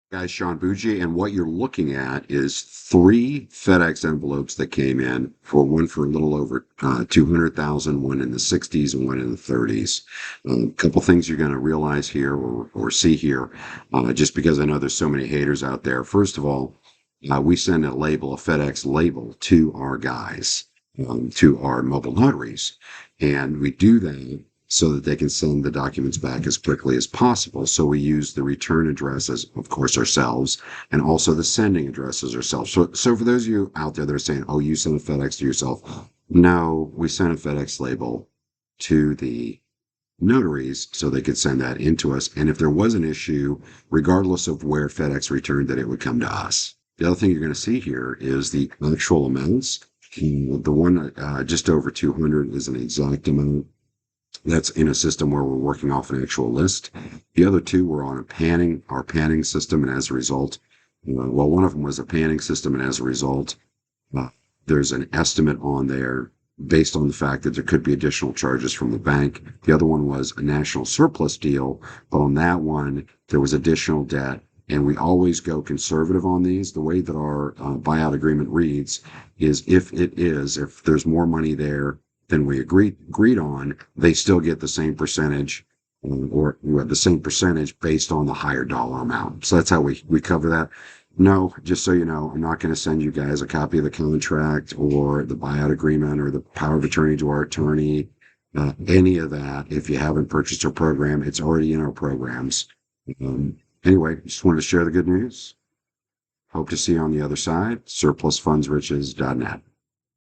Guys, Sean Bougie, and what you're looking at is three FedEx envelopes that came in for one for a little over 200,000, one in the 60s and one in the 30s. A couple things you're going to realize here or see here, just because I know there's so many haters out there. First of all, we send a label, a FedEx label, to our guys, to our mobile notaries, and we do that so that they can send the documents back as quickly as possible. So we use the return addresses, of course, ourselves, and also the sending addresses ourselves. So for those of you out there that are saying, oh, you sent a FedEx to yourself. No, we sent a FedEx label to the notaries so they could send that into us. And if there was an issue, regardless of where FedEx returned it, it would come to us. The other thing you're going to see here is the actual amounts. The one just over 200 is an exact amount. That's in a system where we're working off an actual list. The other two were on our panning system, and as a result, well, one of them was a panning system, and as a result, uh, there's an estimate on there based on the fact that there could be additional charges from the bank. The other one was a national surplus deal, but on that one, there was additional debt. And we always go conservative on these. The way that our buyout agreement reads is if there's more money there than we agreed on, they still get the same percentage or the same percentage based on the higher dollar amount. So that's how we cover that. No, just so you know, I'm not going to send you guys a copy of the contract or the buyout agreement or the power of attorney to our attorney, any of that. If you haven't purchased our program, it's already in our programs. Anyway, just wanted to share the good news. Hope to see you on the other side. Surplusfundsriches.net.